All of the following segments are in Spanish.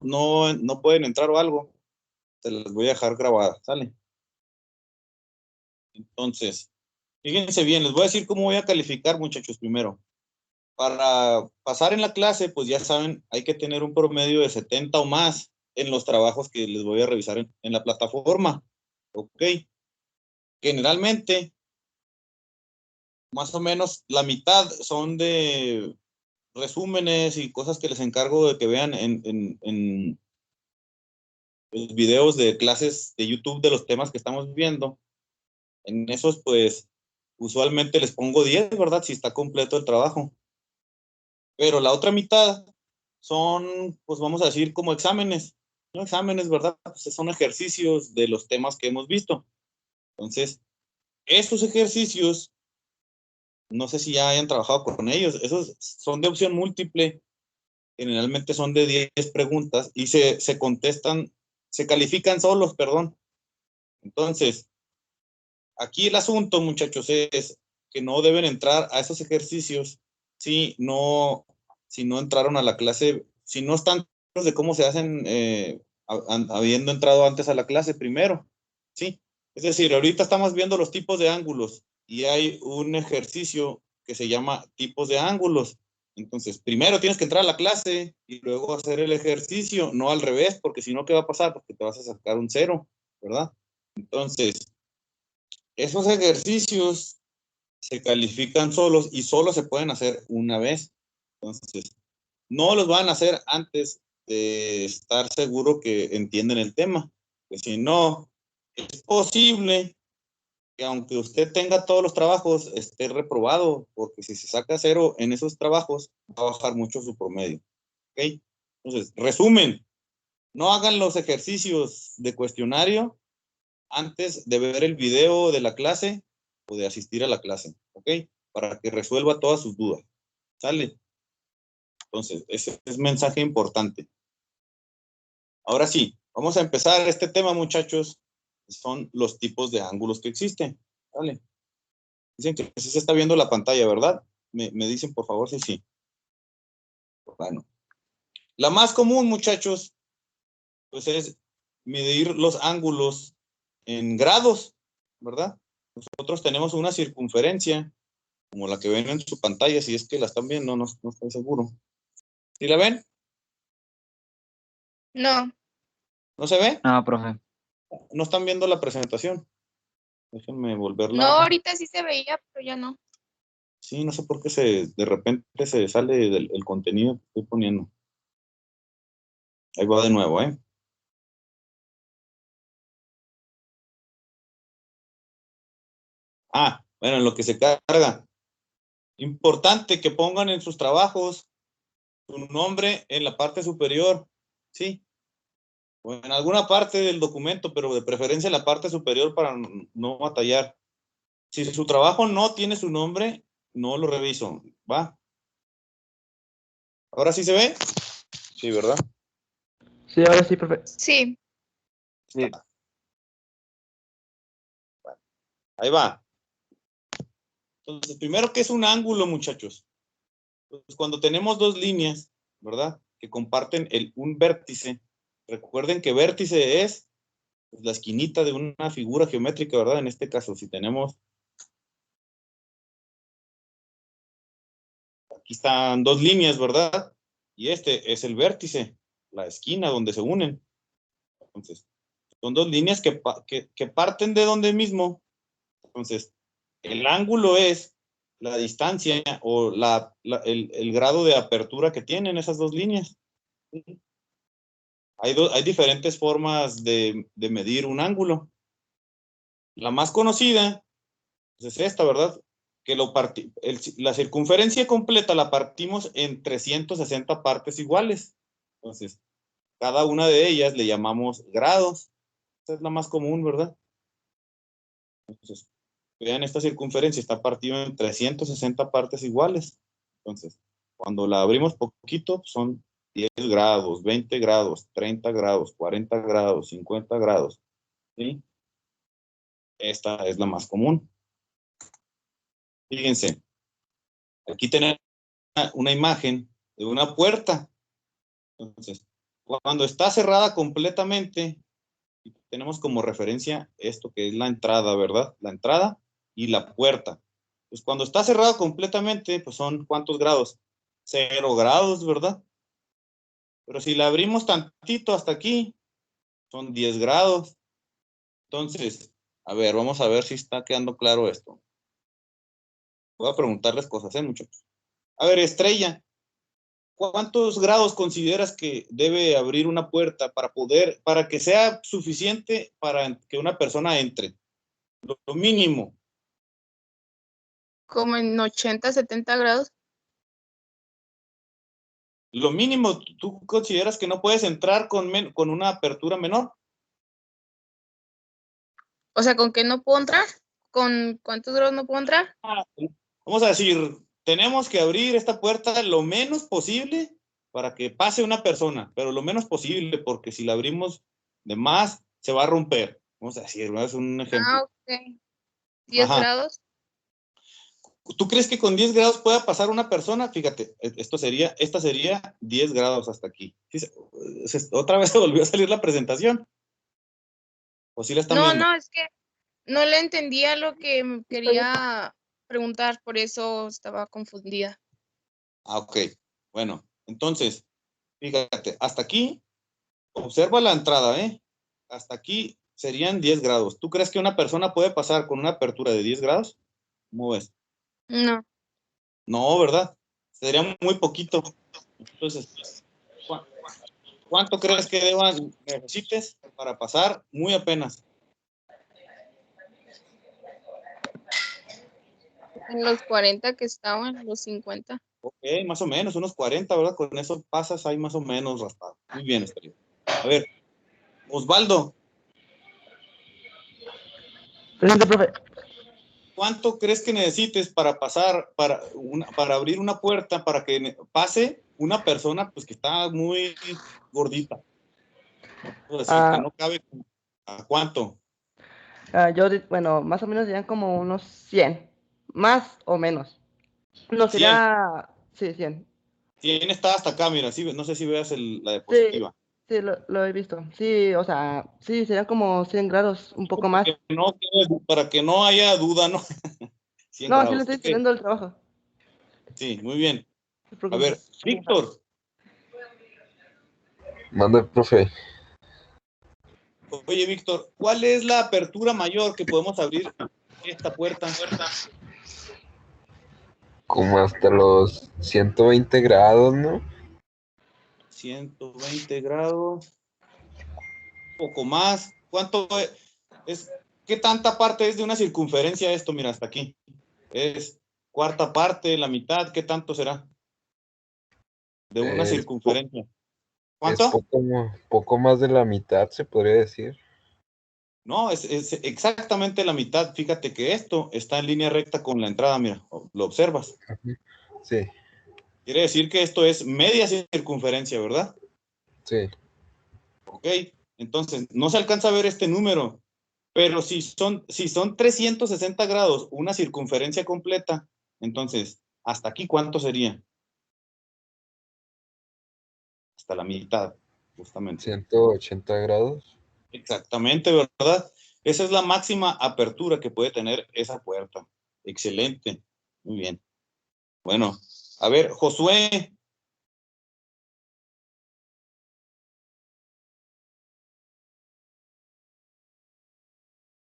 no pueden entrar o algo, te las voy a dejar grabadas, ¿sale? Entonces, fíjense bien, les voy a decir cómo voy a calificar, muchachos, primero. Para pasar en la clase, pues ya saben, hay que tener un promedio de 70 o más en los trabajos que les voy a revisar en la plataforma. Ok. Generalmente, más o menos la mitad son de resúmenes y cosas que les encargo de que vean en los videos de clases de YouTube de los temas que estamos viendo. En esos, pues, usualmente les pongo 10, ¿verdad? Si está completo el trabajo. Pero la otra mitad son, pues vamos a decir, como exámenes. No exámenes, ¿verdad? Pues son ejercicios de los temas que hemos visto. Entonces, estos ejercicios, no sé si ya hayan trabajado con ellos, esos son de opción múltiple, generalmente son de 10 preguntas y se contestan, se califican solos, perdón. Entonces, aquí el asunto, muchachos, es que no deben entrar a esos ejercicios si no entraron a la clase, si no están seguros de cómo se hacen, habiendo entrado antes a la clase primero, ¿sí? Es decir, ahorita estamos viendo los tipos de ángulos y hay un ejercicio que se llama tipos de ángulos. Entonces, primero tienes que entrar a la clase y luego hacer el ejercicio, no al revés, porque si no, ¿qué va a pasar? Porque te vas a sacar un 0, ¿verdad? Entonces, esos ejercicios se califican solos y solo se pueden hacer una vez. Entonces, no los van a hacer antes de estar seguro que entienden el tema. Que si no, es posible que aunque usted tenga todos los trabajos, esté reprobado, porque si se saca 0 en esos trabajos, va a bajar mucho su promedio. ¿Ok? Entonces, resumen, no hagan los ejercicios de cuestionario antes de ver el video de la clase o de asistir a la clase, ¿ok? Para que resuelva todas sus dudas. ¿Sale? Entonces, ese es un mensaje importante. Ahora sí, vamos a empezar este tema, muchachos. Son los tipos de ángulos que existen. ¿Vale? Dicen que sí se está viendo la pantalla, ¿verdad? Me dicen, por favor, si sí. Bueno. La más común, muchachos, pues es medir los ángulos en grados, ¿verdad? Nosotros tenemos una circunferencia, como la que ven en su pantalla, si es que la están viendo, no estoy seguro. ¿Sí la ven? No. ¿No se ve? No, profe. No están viendo la presentación. Déjenme volverla. No, ahorita sí se veía, pero ya no. Sí, no sé por qué de repente se sale el contenido que estoy poniendo. Ahí va de nuevo, ¿eh? Bueno, en lo que se carga. Importante que pongan en sus trabajos su nombre en la parte superior, ¿sí? O en alguna parte del documento, pero de preferencia en la parte superior para no batallar. Si su trabajo no tiene su nombre, no lo reviso, ¿va? ¿Ahora sí se ve? Sí, ¿verdad? Sí, ahora sí, profe. Sí. Sí. Ahí va. Entonces, primero, ¿qué es un ángulo, muchachos? Pues cuando tenemos dos líneas, ¿verdad? Que comparten un vértice. Recuerden que vértice es pues, la esquinita de una figura geométrica, ¿verdad? En este caso, si tenemos... Aquí están dos líneas, ¿verdad? Y este es el vértice, la esquina donde se unen. Entonces, son dos líneas que parten de donde mismo. Entonces, el ángulo es la distancia o el grado de apertura que tienen esas dos líneas. Hay diferentes formas de medir un ángulo. La más conocida pues, es esta, ¿verdad? Que la circunferencia completa la partimos en 360 partes iguales. Entonces, cada una de ellas le llamamos grados. Esta es la más común, ¿verdad? Entonces, vean, esta circunferencia está partida en 360 partes iguales. Entonces, cuando la abrimos poquito, son 10 grados, 20 grados, 30 grados, 40 grados, 50 grados. ¿Sí? Esta es la más común. Fíjense, aquí tenemos una imagen de una puerta. Entonces, Cuando está cerrada completamente, tenemos como referencia esto que es la entrada, ¿verdad? La entrada y la puerta. Pues cuando está cerrado completamente, pues son ¿cuántos grados? 0 grados, ¿verdad? Pero si la abrimos tantito hasta aquí, son 10 grados. Entonces, a ver, vamos a ver si está quedando claro esto. Voy a preguntarles cosas, muchachos. A ver, Estrella, ¿cuántos grados consideras que debe abrir una puerta para que sea suficiente para que una persona entre? Lo mínimo. Como en 80, 70 grados. Lo mínimo, ¿tú consideras que no puedes entrar con una apertura menor? O sea, ¿con qué no puedo entrar? ¿Con cuántos grados no puedo entrar? Vamos a decir, tenemos que abrir esta puerta lo menos posible para que pase una persona, pero lo menos posible, porque si la abrimos de más, se va a romper. Vamos a decir, ¿no? Es un ejemplo. Ok. 10 Ajá. grados. ¿Tú crees que con 10 grados pueda pasar una persona? Fíjate, esta sería 10 grados hasta aquí. ¿Otra vez se volvió a salir la presentación? ¿O sí la están viendo? No, es que no le entendía lo que me quería preguntar, por eso estaba confundida. Ok. Bueno, entonces, fíjate, hasta aquí, observa la entrada, ¿eh? Hasta aquí serían 10 grados. ¿Tú crees que una persona puede pasar con una apertura de 10 grados? ¿Cómo ves? No. No, ¿verdad? Sería muy poquito. Entonces, ¿cuánto crees que necesites para pasar? Muy apenas. En los 40 que estaban, los 50. Ok, más o menos, unos 40, ¿verdad? Con eso pasas ahí más o menos raspado. Muy bien, Estrella. A ver, Osvaldo, Presente, profe. ¿cuánto crees que necesites para pasar, para abrir una puerta, para que pase una persona pues que está muy gordita? Vamos a decir que Ah, no cabe. ¿A cuánto? bueno, más o menos serían como unos 100. Más o menos. No, 100. sería... Sí, 100. 100 está hasta acá, mira, sí, no sé si veas la Sí, diapositiva. sí, lo he visto. Sí, o sea, sí, serían como 100 grados, un poco más. Para que no haya duda, ¿no? 100 No, sí le grados. estoy Ok, entendiendo el trabajo. sí, muy bien. No se A preocupe. ver, Víctor. Mande, profe. Oye, Víctor, ¿cuál es la apertura mayor que podemos abrir esta puerta? Como hasta los 120 grados, ¿no? 120 grados, poco más. ¿Cuánto es? ¿Qué tanta parte es de una circunferencia esto? Mira, hasta aquí. Es cuarta parte, la mitad, ¿qué tanto será? De una Es, circunferencia. es ¿Cuánto? poco más de la mitad, se podría decir. No, es exactamente la mitad. Fíjate que esto está en línea recta con la entrada, mira, lo observas. Sí, Quiere decir que esto es media circunferencia, ¿verdad? sí. Ok, entonces no se alcanza a ver este número, pero si son 360 grados, una circunferencia completa, entonces, ¿hasta aquí cuánto sería? Hasta la mitad, justamente. 180 grados. Exactamente, ¿verdad? Esa es la máxima apertura que puede tener esa puerta. Excelente. Muy bien. Bueno, a ver, Josué.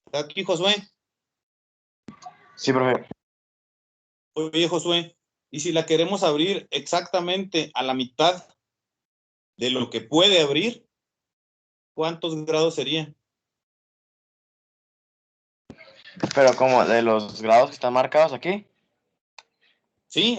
¿Está aquí, Josué? Sí, profe. Oye, Josué, ¿y si la queremos abrir exactamente a la mitad de lo que puede abrir, cuántos grados sería? Pero como de los grados que están marcados aquí. Sí,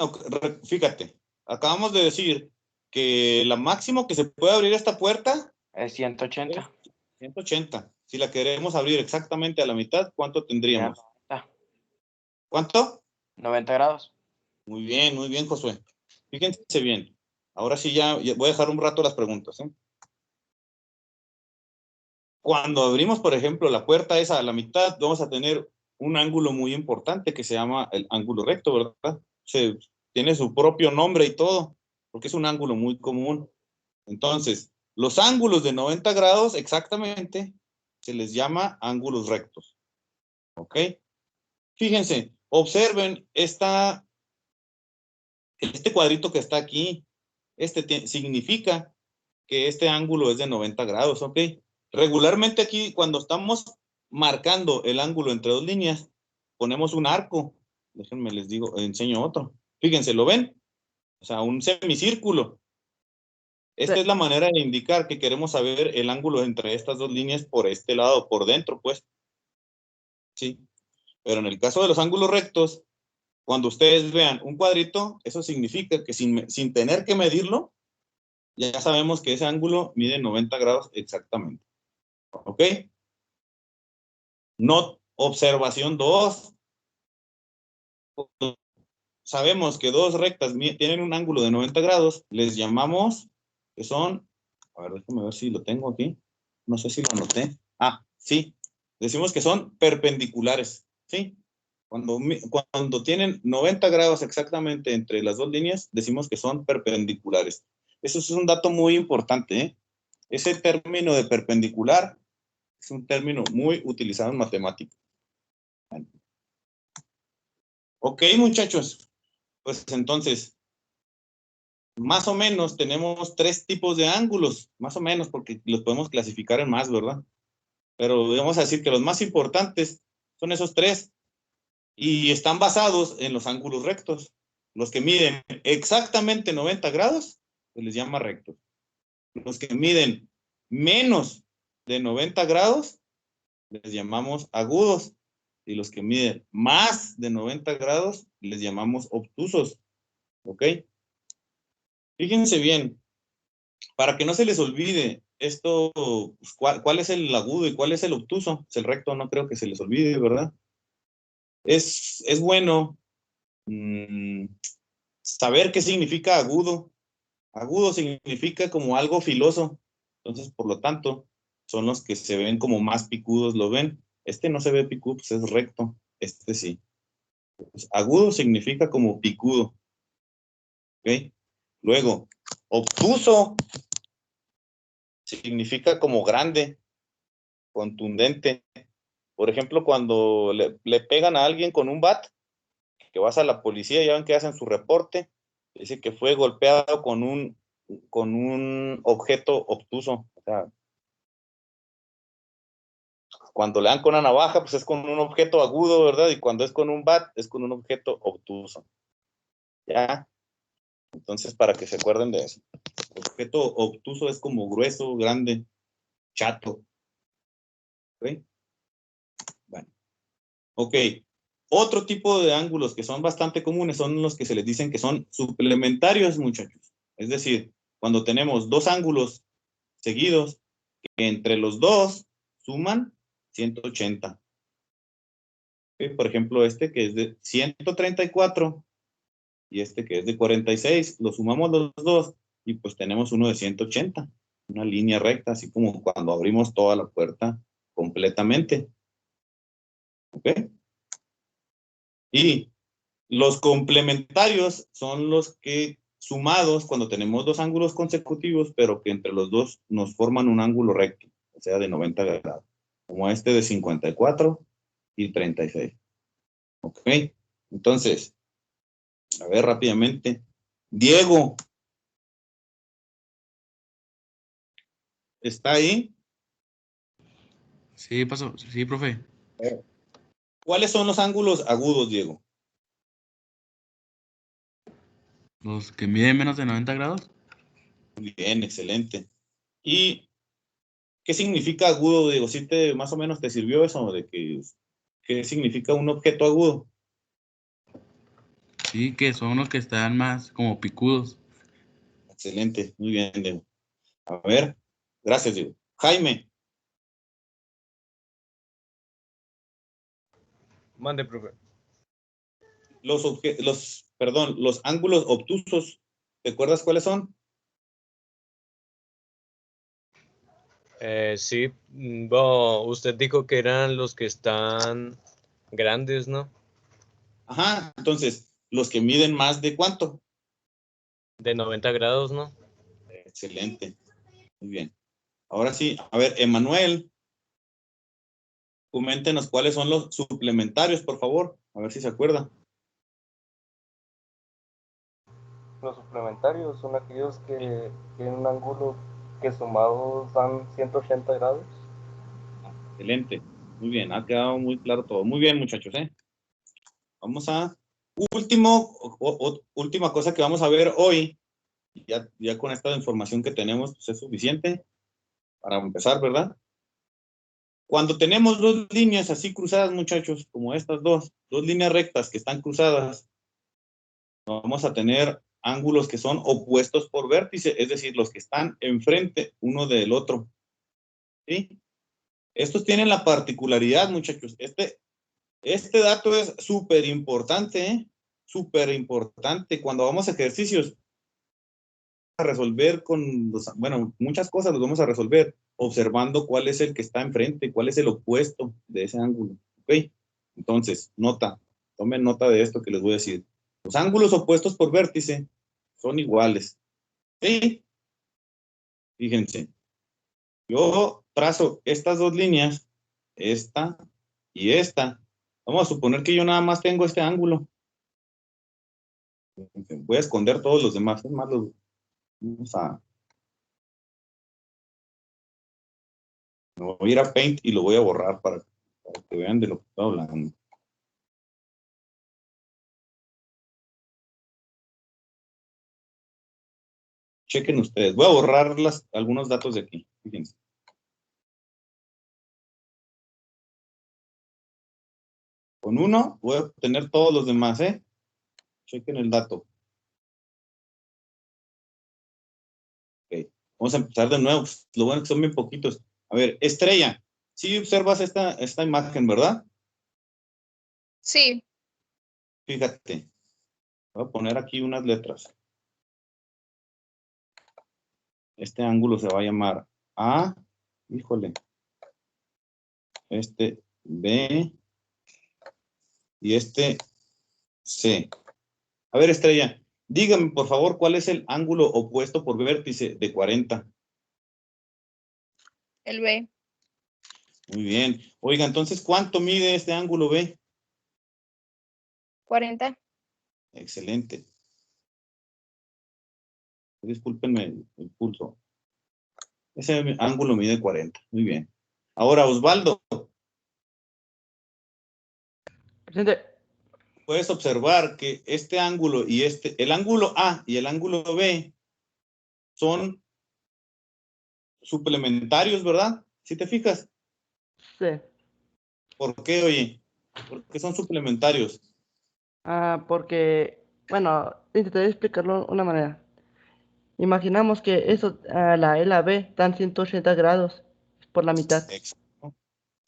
fíjate, acabamos de decir que la máximo que se puede abrir esta puerta Es es 180. 180. Si la queremos abrir exactamente a la mitad, ¿cuánto Serían tendríamos? 90. ¿Cuánto? 90 grados. Muy bien, Josué. Fíjense bien. Ahora sí ya voy a dejar un rato las preguntas, ¿eh? Cuando abrimos, por ejemplo, la puerta esa a la mitad, vamos a tener un ángulo muy importante que se llama el ángulo recto, ¿verdad? Tiene su propio nombre y todo, porque es un ángulo muy común. Entonces, Los ángulos de 90 grados exactamente se les llama ángulos rectos. ¿Ok? Fíjense, observen este cuadrito que está aquí. Significa que este ángulo es de 90 grados, ¿ok? Regularmente aquí, cuando estamos marcando el ángulo entre dos líneas, ponemos un arco. Déjenme les digo, enseño otro. Fíjense, ¿lo ven? O sea, un semicírculo. Esta es la manera de indicar que queremos saber el ángulo entre estas dos líneas por este lado, por dentro, pues. Sí. Pero en el caso de los ángulos rectos, cuando ustedes vean un cuadrito, eso significa que sin tener que medirlo, ya sabemos que ese ángulo mide 90 grados exactamente. ¿Ok? Observación 2. Sabemos que dos rectas tienen un ángulo de 90 grados, les llamamos que son, a ver, déjame ver si lo tengo aquí, no sé si lo anoté, sí, decimos que son perpendiculares, ¿sí? Cuando tienen 90 grados exactamente entre las dos líneas, decimos que son perpendiculares. Eso es un dato muy importante, ¿eh? Ese término de perpendicular es un término muy utilizado en matemáticas. Ok, muchachos. Pues entonces, más o menos tenemos 3 tipos de ángulos, más o menos, porque los podemos clasificar en más, ¿verdad? Pero vamos a decir que los más importantes son esos 3 y están basados en los ángulos rectos. Los que miden exactamente 90 grados, se les llama rectos. Los que miden menos de 90 grados, les llamamos agudos. Y los que miden más de 90 grados, les llamamos obtusos. ¿Ok? Fíjense bien, para que no se les olvide esto, pues, ¿cuál es el agudo y cuál es el obtuso? Es el recto, no creo que se les olvide, ¿verdad? Es bueno saber qué significa agudo. Agudo significa como algo filoso. Entonces, por lo tanto, son los que se ven como más picudos, ¿lo ven? Este no se ve picudo, pues es recto. Este sí. Pues, agudo significa como picudo. ¿Ok? Luego, obtuso significa como grande, contundente. Por ejemplo, cuando le pegan a alguien con un bat, que vas a la policía, ya ven que hacen su reporte, dice que fue golpeado con un objeto obtuso. O sea, cuando le dan con una navaja, pues es con un objeto agudo, ¿verdad? Y cuando es con un bat, es con un objeto obtuso. ¿Ya? Entonces, para que se acuerden de eso. El objeto obtuso es como grueso, grande, chato. ¿Ok? Bueno. Ok. Otro tipo de ángulos que son bastante comunes son los que se les dicen que son suplementarios, muchachos. Es decir, cuando tenemos dos ángulos seguidos, que entre los dos suman 180. Por ejemplo, este que es de 134 y este que es de 46, lo sumamos los dos y pues tenemos uno de 180. Una línea recta, así como cuando abrimos toda la puerta completamente. ¿Ok? Y los complementarios son los que sumados cuando tenemos dos ángulos consecutivos, pero que entre los dos nos forman un ángulo recto, o sea, de 90 grados, como este de 54 y 36. ¿Ok? Entonces, a ver rápidamente. Diego, ¿está ahí? Sí, pasó. Sí, profe. ¿Cuáles son los ángulos agudos, Diego? Los que miden menos de 90 grados. Muy bien, excelente. ¿Y qué significa agudo, Diego? ¿Sí más o menos te sirvió eso de qué significa un objeto agudo? Sí, que son los que están más como picudos. Excelente, muy bien, Diego. A ver, gracias, Diego. Jaime, Mande, profe. los ángulos obtusos, ¿te acuerdas cuáles son? Sí, bueno, usted dijo que eran los que están grandes, ¿no? Ajá, entonces, los que miden más de ¿cuánto? De 90 grados, ¿no? Excelente. Muy bien. Ahora sí, a ver, Emanuel, coméntenos cuáles son los suplementarios, por favor, a ver si se acuerda. Los suplementarios son aquellos que tienen un ángulo que sumados dan 180 grados. Excelente. Muy bien, ha quedado muy claro todo. Muy bien, muchachos, ¿eh? Vamos a última cosa que vamos a ver hoy. Ya con esta información que tenemos, pues es suficiente para empezar, ¿verdad? Cuando tenemos dos líneas así cruzadas, muchachos, como estas dos líneas rectas que están cruzadas, vamos a tener ángulos que son opuestos por vértice, es decir, los que están enfrente uno del otro. ¿Sí? Estos tienen la particularidad, muchachos. Este dato es súper importante, ¿eh? Súper importante. Cuando vamos a ejercicios, a resolver muchas cosas las vamos a resolver observando cuál es el que está enfrente, cuál es el opuesto de ese ángulo. ¿Ok? Entonces, tomen nota de esto que les voy a decir. Los ángulos opuestos por vértice son iguales. ¿Sí? Fíjense. Yo trazo estas dos líneas, esta y esta. Vamos a suponer que yo nada más tengo este ángulo. Voy a esconder todos los demás. Es más, me voy a ir a Paint y lo voy a borrar para que vean de lo que estoy hablando. Chequen ustedes. Voy a borrar algunos datos de aquí. Fíjense. Con uno voy a obtener todos los demás, ¿eh? Chequen el dato. Ok. Vamos a empezar de nuevo. Lo bueno es que son bien poquitos. A ver, Estrella. Sí observas esta imagen, ¿verdad? Sí, Fíjate. Voy a poner aquí unas letras. Este ángulo se va a llamar A. Híjole. Este B. Y este C. A ver, Estrella, dígame, por favor, ¿cuál es el ángulo opuesto por vértice de 40? el B. Muy bien. Oiga, entonces, ¿cuánto mide este ángulo B? 40. Excelente. Discúlpenme el pulso. Ese ángulo mide 40. Muy bien. Ahora, Osvaldo, Presente. puedes observar que este ángulo y el ángulo A y el ángulo B son suplementarios, ¿verdad? Si te fijas. Sí. ¿Por qué, oye? Porque son suplementarios. Porque, bueno, intentaré explicarlo de una manera. Imaginamos que eso, la E y la B dan 180 grados por la mitad.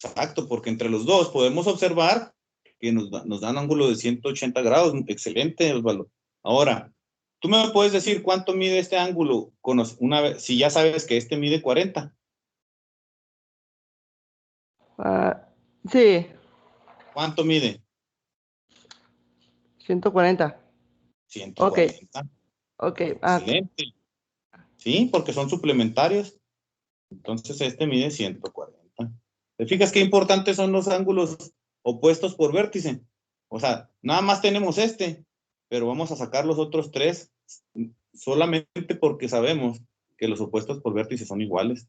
Exacto, porque entre los dos podemos observar que nos dan ángulo de 180 grados. Excelente, Osvaldo. Ahora, ¿tú me puedes decir cuánto mide este ángulo si ya sabes que este mide 40? Sí, ¿Cuánto mide? 140. Ok, 140. ok. Excelente. Sí, porque son suplementarios. Entonces este mide 140. ¿Te fijas qué importantes son los ángulos opuestos por vértice? O sea, nada más tenemos este, pero vamos a sacar los otros tres solamente porque sabemos que los opuestos por vértice son iguales.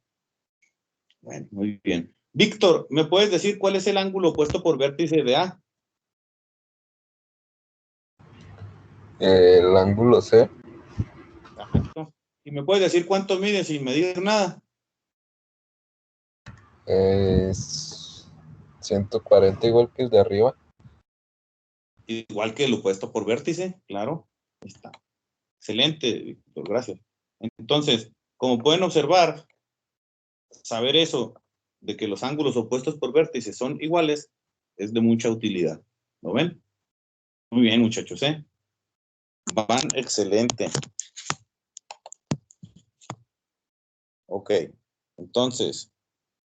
Bueno, muy bien. Víctor, ¿me puedes decir cuál es el ángulo opuesto por vértice de A? El ángulo C Exacto. ¿Y me puedes decir cuánto mide sin medir nada? es 140 igual que el de arriba. Igual que el opuesto por vértice, claro. Ahí está. Excelente, Víctor, gracias. Entonces, como pueden observar, saber eso de que los ángulos opuestos por vértice son iguales es de mucha utilidad. ¿Lo ven? Muy bien, muchachos, ¿eh? Van excelente. Ok, entonces,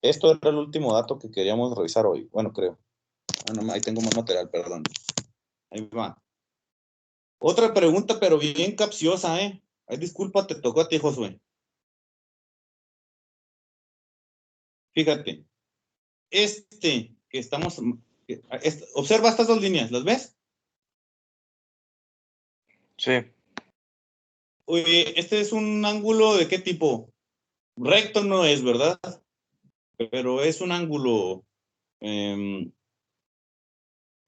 esto era el último dato que queríamos revisar hoy. Bueno, creo. No, ahí tengo más material, perdón. Ahí va. Otra pregunta, pero bien capciosa, ¿eh? Ay, disculpa, te tocó a ti, Josué. fíjate, que estamos, observa estas dos líneas, ¿las ves? Sí. Oye, este es un ángulo ¿de qué tipo? Recto no es, ¿verdad? Pero es un ángulo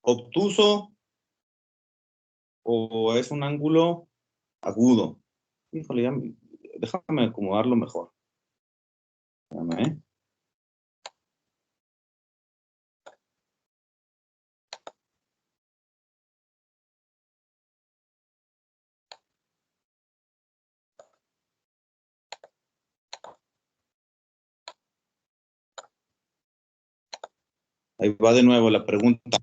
obtuso o es un ángulo agudo. Híjole, déjame acomodarlo mejor. Espérame, ¿eh? Ahí va de nuevo la pregunta.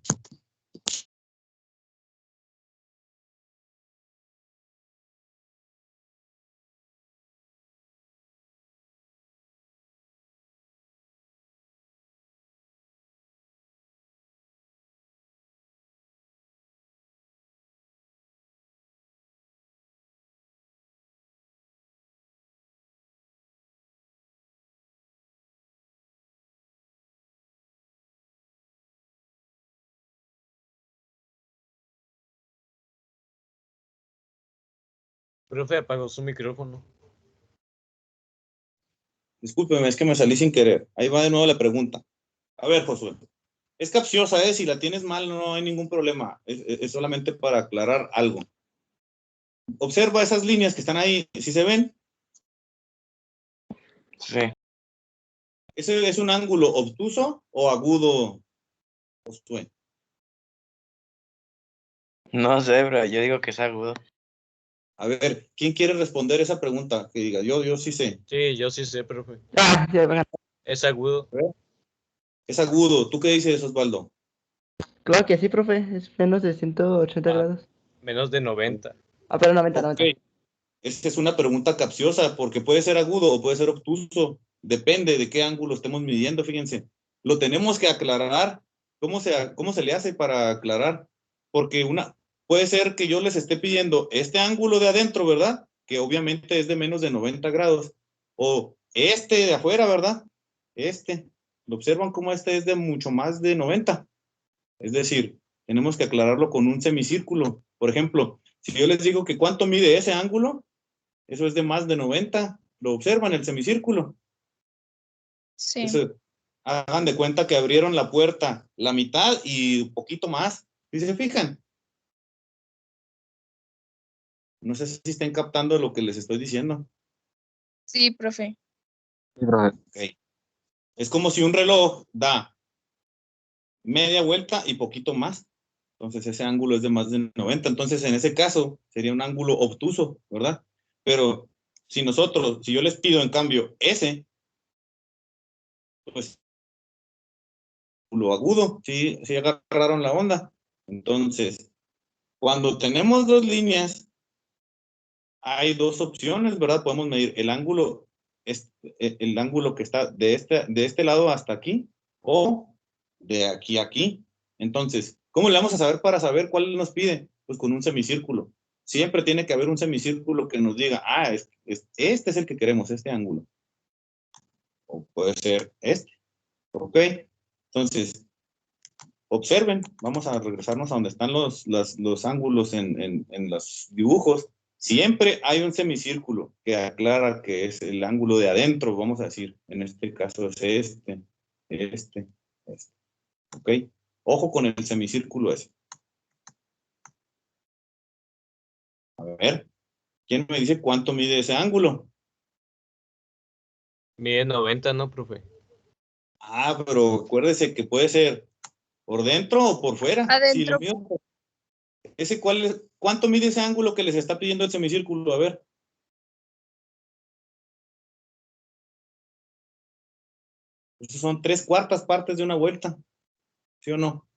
Profe, apagó su micrófono. Discúlpeme, es que me salí sin querer. Ahí va de nuevo la pregunta. A ver, Josué. Es capciosa, ¿eh? Si la tienes mal, no hay ningún problema. Es solamente para aclarar algo. Observa esas líneas que están ahí. ¿Sí se ven? Sí. ¿Ese es un ángulo obtuso o agudo, Josué? No sé, pero yo digo que es agudo. A ver, ¿quién quiere responder esa pregunta? Que diga, yo sí sé. Sí, yo sí sé, profe. Ah, ya, venga. Es agudo. Es agudo. ¿Tú qué dices, Osvaldo? Claro que sí, profe. Es menos de 180 Ah. grados. Menos de 90. Ah, pero 90, Ok. 90. Esta es una pregunta capciosa porque puede ser agudo o puede ser obtuso. Depende de qué ángulo estemos midiendo, fíjense. Lo tenemos que aclarar. ¿Cómo se le hace para aclarar? Porque puede ser que yo les esté pidiendo este ángulo de adentro, ¿verdad? Que obviamente es de menos de 90 grados. O este de afuera, ¿verdad? ¿Lo observan cómo este es de mucho más de 90? Es decir, tenemos que aclararlo con un semicírculo. Por ejemplo, si yo les digo que cuánto mide ese ángulo, eso es de más de 90. Lo observan, el semicírculo. Sí. Eso, hagan de cuenta que abrieron la puerta la mitad y un poquito más. ¿Sí se fijan? No sé si estén captando lo que les estoy diciendo. Sí, profe. Sí, profe. Okay. Es como si un reloj da media vuelta y poquito más. Entonces ese ángulo es de más de 90. Entonces en ese caso sería un ángulo obtuso, ¿verdad? Pero si yo les pido en cambio ese, pues lo agudo, sí agarraron la onda. Entonces, cuando tenemos dos líneas, hay dos opciones, ¿verdad? Podemos medir el ángulo que está de este lado hasta aquí o de aquí a aquí. Entonces, ¿cómo le vamos a saber para saber cuál nos pide? Pues con un semicírculo. Siempre tiene que haber un semicírculo que nos diga, este es el que queremos, este ángulo. O puede ser este, ¿ok? Entonces, observen, vamos a regresarnos a donde están los ángulos en los dibujos. Siempre hay un semicírculo que aclara que es el ángulo de adentro, vamos a decir. En este caso es este. ¿Ok? Ojo con el semicírculo ese. A ver, ¿quién me dice cuánto mide ese ángulo? Mide 90, ¿no, profe? Pero acuérdese que puede ser por dentro o por fuera. Si lo Adentro. mido, ¿cuánto mide ese ángulo que les está pidiendo el semicírculo? A ver. Esas son 3/4 partes de una vuelta. ¿Sí o no?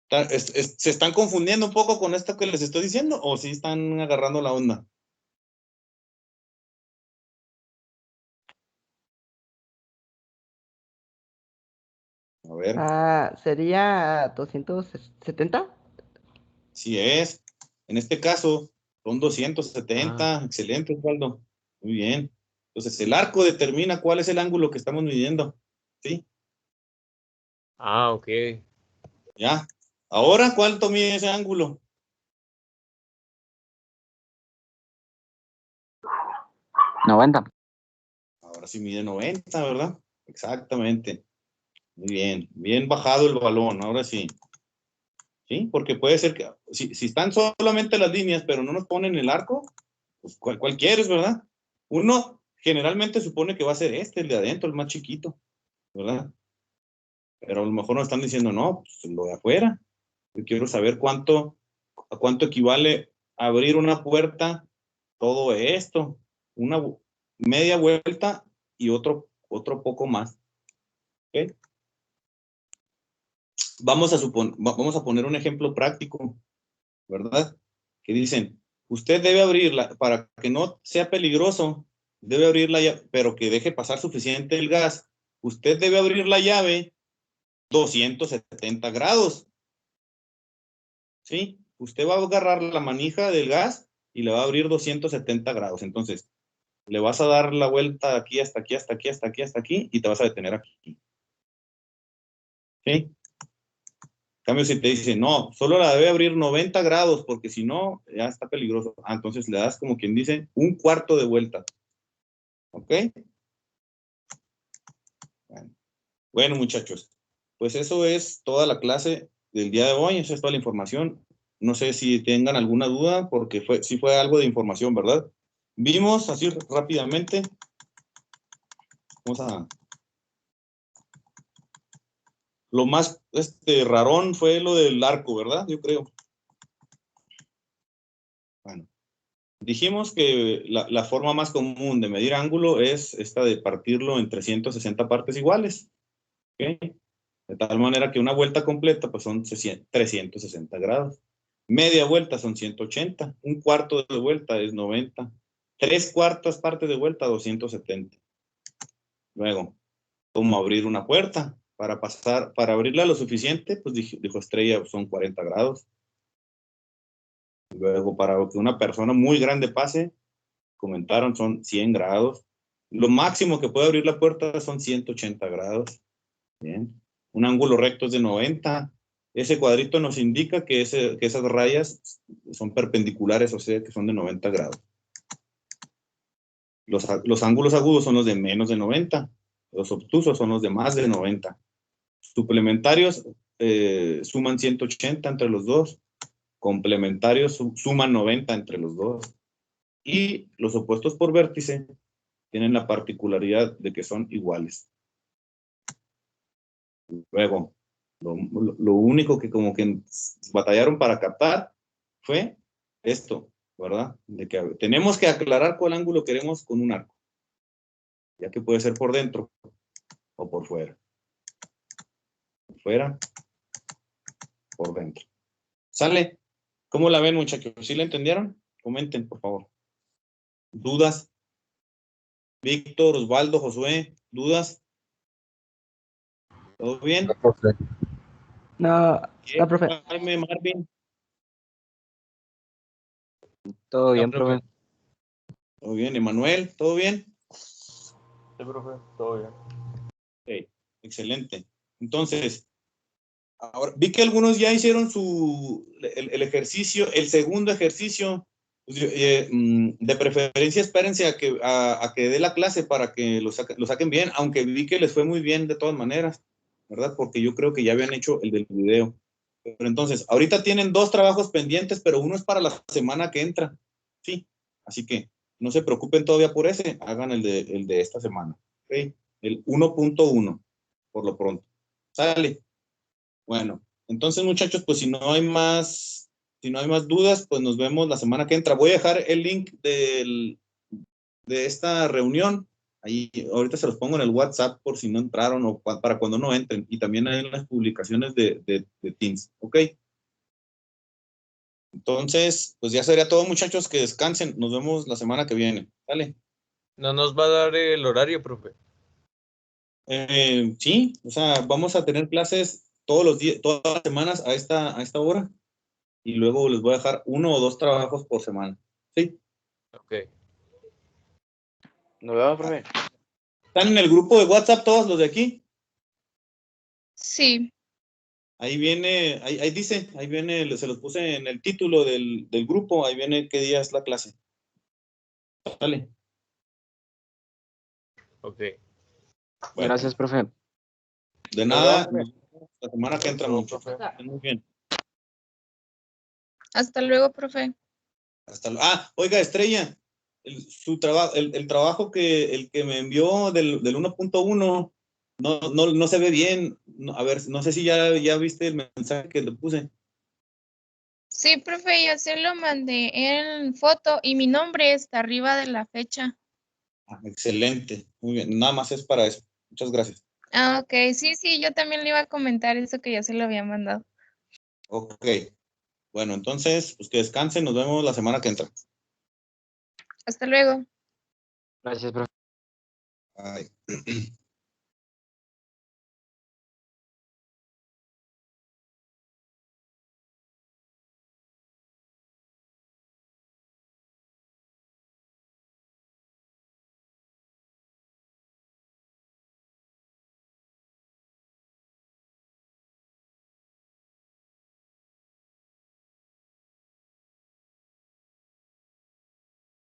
¿Se están confundiendo un poco con esto que les estoy diciendo o sí están agarrando la onda? A ver, Sería 270. si es. En este caso, son 270. Excelente, Osvaldo. Muy bien. Entonces, el arco determina cuál es el ángulo que estamos midiendo. ¿Sí? Ah, ok. Ya. Ahora, ¿cuánto mide ese ángulo? ¿90? Ahora sí mide 90, ¿verdad? Exactamente. Muy bien. Bien bajado el balón, ahora sí. ¿Sí? Porque puede ser que, si están solamente las líneas, pero no nos ponen el arco, pues ¿cuál quieres, verdad? Uno generalmente supone que va a ser el de adentro, el más chiquito, ¿verdad? Pero a lo mejor nos están diciendo, no, pues lo de afuera. Yo quiero saber a cuánto equivale abrir una puerta, todo esto, una media vuelta y otro poco más. ¿Ok? Vamos a poner un ejemplo práctico, ¿verdad? Que dicen, usted debe abrirla, para que no sea peligroso, debe abrirla, pero que deje pasar suficiente el gas. Usted debe abrir la llave 270 grados. ¿Sí? Usted va a agarrar la manija del gas y le va a abrir 270 grados. Entonces, le vas a dar la vuelta aquí, hasta aquí, hasta aquí, hasta aquí, hasta aquí, y te vas a detener aquí. ¿Sí? En cambio, si te dice, no, solo la debe abrir 90 grados, porque si no, ya está peligroso. Ah, entonces le das, como quien dice, un cuarto de vuelta. ¿Ok? Bueno, muchachos, pues eso es toda la clase del día de hoy. Esa es toda la información. No sé si tengan alguna duda, porque sí fue algo de información, ¿verdad? Vimos así rápidamente. Lo más rarón fue lo del arco, ¿verdad? Yo creo. Bueno, dijimos que la forma más común de medir ángulo es esta de partirlo en 360 partes iguales. ¿Ok? De tal manera que una vuelta completa pues son 360 grados. Media vuelta son 180. Un cuarto de vuelta es 90. 3/4 partes de vuelta, 270. Luego, ¿cómo abrir una puerta? Para abrirla lo suficiente, pues dijo Estrella, son 40 grados. Luego, para que una persona muy grande pase, comentaron, son 100 grados. Lo máximo que puede abrir la puerta son 180 grados. Bien. Un ángulo recto es de 90. Ese cuadrito nos indica que esas rayas son perpendiculares, o sea, que son de 90 grados. Los ángulos agudos son los de menos de 90. Los obtusos son los de más de 90. Suplementarios suman 180 entre los dos. Complementarios suman 90 entre los dos. Y los opuestos por vértice tienen la particularidad de que son iguales. Luego, lo único que como que batallaron para captar fue esto, ¿verdad? De que tenemos que aclarar cuál ángulo queremos con un arco, ya que puede ser por dentro o por fuera. Por fuera, por dentro. ¿Sale? ¿Cómo la ven, muchachos? ¿Sí la entendieron? Comenten, por favor. ¿Dudas? Víctor, Osvaldo, Josué, ¿dudas? ¿Todo bien? No, profe. Marvin. Todo bien, profe. Todo bien, Emanuel, ¿todo bien? Sí, profe, todo bien. Okay, excelente. Entonces, ahora vi que algunos ya hicieron el ejercicio, el segundo ejercicio. Pues, de preferencia, espérense a que dé la clase para que lo saquen bien, aunque vi que les fue muy bien de todas maneras, ¿verdad? Porque yo creo que ya habían hecho el del video. Pero entonces, ahorita tienen 2 trabajos pendientes, pero uno es para la semana que entra. Sí, así que no se preocupen todavía por ese, hagan el de esta semana. ¿Ok? El 1.1, por lo pronto. ¿Sale? Bueno, entonces, muchachos, pues si no hay más dudas, pues nos vemos la semana que entra. Voy a dejar el link de esta reunión. Ahí, ahorita se los pongo en el WhatsApp por si no entraron o para cuando no entren. Y también hay en las publicaciones de Teams. ¿Ok? Entonces, pues ya sería todo, muchachos, que descansen. Nos vemos la semana que viene. ¿Sale? ¿No nos va a dar el horario, profe? Sí, o sea, vamos a tener clases todos los días, todas las semanas a esta hora. Y luego les voy a dejar 1 o 2 trabajos por semana. ¿Sí? Ok. Nos vemos, profe. ¿Están en el grupo de WhatsApp todos los de aquí? Sí. Ahí viene, ahí dice, ahí viene, se los puse en el título del grupo, ahí viene qué día es la clase. Dale. Ok. Bueno, Gracias, profe. de nada, Perdón, la semana que entra, Perdón, mucho. profe. Muy bien. Hasta luego, profe. Oiga, Estrella, su trabajo, el trabajo el que me envió del 1.1 no se ve bien. A ver, no sé si ya viste el mensaje que le puse. Sí, profe, ya se lo mandé en foto y mi nombre está arriba de la fecha. Excelente, muy bien. Nada más es para eso. Muchas gracias. Ah, ok. Sí, yo también le iba a comentar eso que ya se lo había mandado. Ok. Bueno, entonces, pues que descansen. Nos vemos la semana que entra. Hasta luego. Gracias, profe. Bye.